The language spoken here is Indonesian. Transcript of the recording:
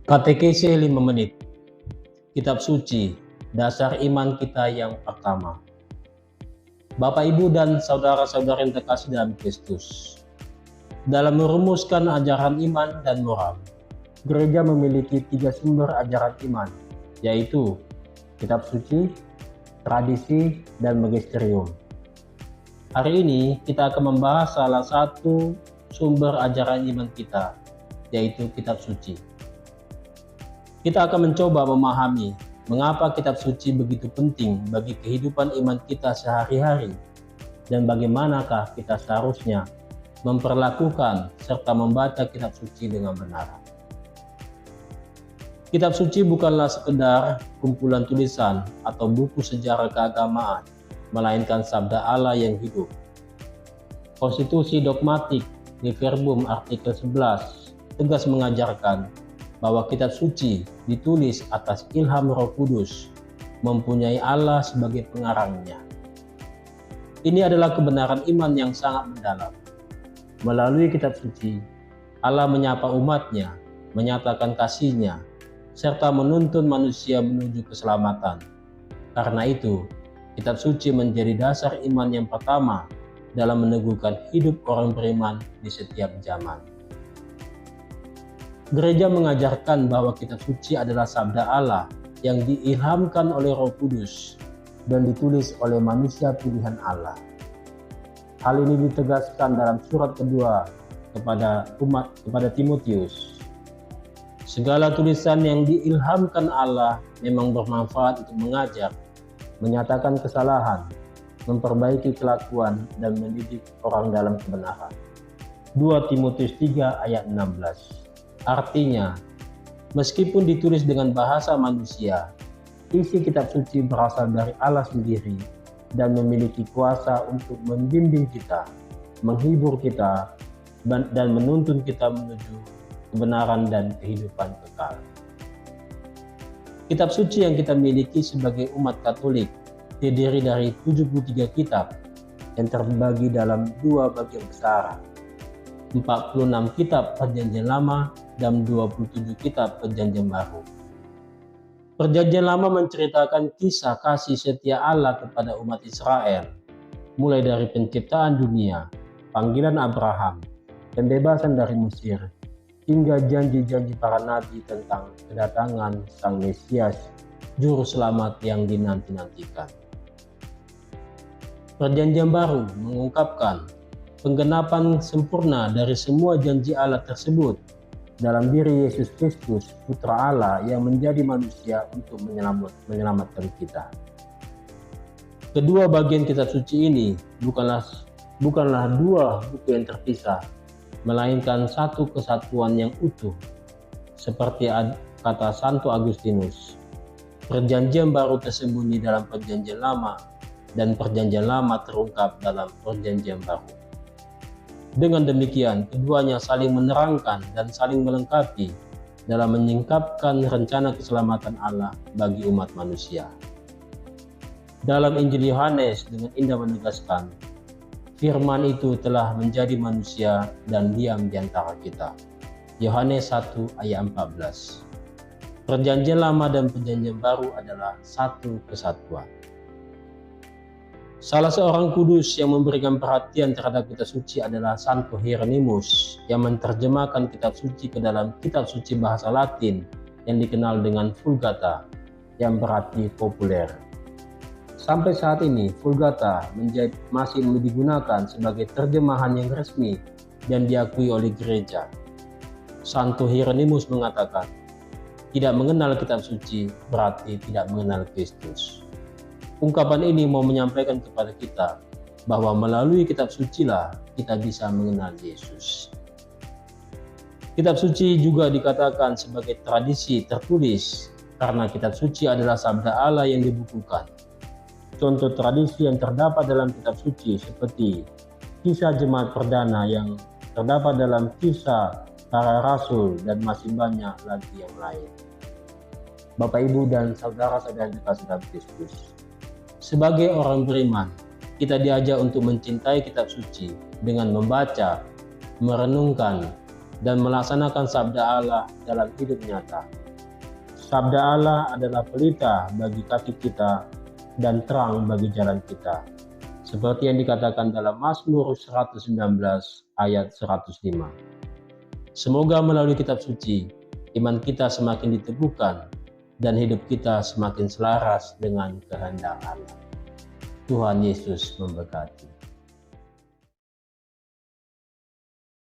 Katekese 5 menit. Kitab suci, dasar iman kita yang pertama. Bapak, Ibu, dan saudara-saudara yang terkasih dalam Kristus. Dalam merumuskan ajaran iman dan moral, gereja memiliki 3 sumber ajaran iman, yaitu kitab suci, tradisi, dan magisterium. Hari ini kita akan membahas salah satu sumber ajaran iman kita, yaitu kitab suci. Kita akan mencoba memahami mengapa kitab suci begitu penting bagi kehidupan iman kita sehari-hari dan bagaimanakah kita seharusnya memperlakukan serta membaca kitab suci dengan benar. Kitab suci bukanlah sekedar kumpulan tulisan atau buku sejarah keagamaan, melainkan sabda Allah yang hidup. Konstitusi dogmatik di Verbum artikel 11 tegas mengajarkan bahwa kitab suci ditulis atas ilham Roh Kudus, mempunyai Allah sebagai pengarangnya. Ini adalah kebenaran iman yang sangat mendalam. Melalui kitab suci, Allah menyapa umatnya, menyatakan kasih-Nya, serta menuntun manusia menuju keselamatan. Karena itu, kitab suci menjadi dasar iman yang pertama dalam meneguhkan hidup orang beriman di setiap zaman. Gereja mengajarkan bahwa kitab suci adalah sabda Allah yang diilhamkan oleh Roh Kudus dan ditulis oleh manusia pilihan Allah. Hal ini ditegaskan dalam surat kedua kepada Timotius. Segala tulisan yang diilhamkan Allah memang bermanfaat untuk mengajar, menyatakan kesalahan, memperbaiki kelakuan, dan mendidik orang dalam kebenaran. 2 Timotius 3 ayat 16. Artinya, meskipun ditulis dengan bahasa manusia, isi kitab suci berasal dari Allah sendiri dan memiliki kuasa untuk membimbing kita, menghibur kita, dan menuntun kita menuju kebenaran dan kehidupan kekal. Kitab suci yang kita miliki sebagai umat Katolik terdiri dari 73 kitab yang terbagi dalam 2 bagian besar, 46 kitab Perjanjian Lama dan 27 kitab Perjanjian Baru. Perjanjian Lama menceritakan kisah kasih setia Allah kepada umat Israel, mulai dari penciptaan dunia, panggilan Abraham, pembebasan dari Mesir, hingga janji-janji para nabi tentang kedatangan Sang Mesias, Juru Selamat yang dinanti-nantikan. Perjanjian Baru mengungkapkan penggenapan sempurna dari semua janji Allah tersebut dalam diri Yesus Kristus, Putra Allah yang menjadi manusia untuk menyelamatkan kita. Kedua bagian kitab suci ini bukanlah 2 buku yang terpisah, melainkan satu kesatuan yang utuh. Seperti kata Santo Agustinus, Perjanjian Baru tersembunyi dalam Perjanjian Lama dan Perjanjian Lama terungkap dalam Perjanjian Baru. Dengan demikian, keduanya saling menerangkan dan saling melengkapi dalam menyingkapkan rencana keselamatan Allah bagi umat manusia. Dalam Injil Yohanes dengan indah menegaskan, firman itu telah menjadi manusia dan diam di antara kita. Yohanes 1 ayat 14. Perjanjian Lama dan Perjanjian Baru adalah satu kesatuan. Salah seorang kudus yang memberikan perhatian terhadap kitab suci adalah Santo Hieronymus yang menerjemahkan kitab suci ke dalam kitab suci bahasa Latin yang dikenal dengan Vulgata, yang berarti populer. Sampai saat ini, Vulgata masih digunakan sebagai terjemahan yang resmi dan diakui oleh gereja. Santo Hieronymus mengatakan, tidak mengenal kitab suci berarti tidak mengenal Kristus. Ungkapan ini mau menyampaikan kepada kita bahwa melalui kitab sucilah kita bisa mengenal Yesus. Kitab suci juga dikatakan sebagai tradisi tertulis karena kitab suci adalah sabda Allah yang dibukukan. Contoh tradisi yang terdapat dalam kitab suci seperti kisah jemaat perdana yang terdapat dalam kisah para rasul dan masih banyak lagi yang lain. Bapak, Ibu, dan saudara-saudara yang dikasihi dalam Kristus. Sebagai orang beriman, kita diajak untuk mencintai kitab suci dengan membaca, merenungkan, dan melaksanakan sabda Allah dalam hidup nyata. Sabda Allah adalah pelita bagi kaki kita dan terang bagi jalan kita, seperti yang dikatakan dalam Mazmur 119 ayat 105. Semoga melalui kitab suci, iman kita semakin diteguhkan dan hidup kita semakin selaras dengan kehendak Allah. Tuhan Yesus memberkati.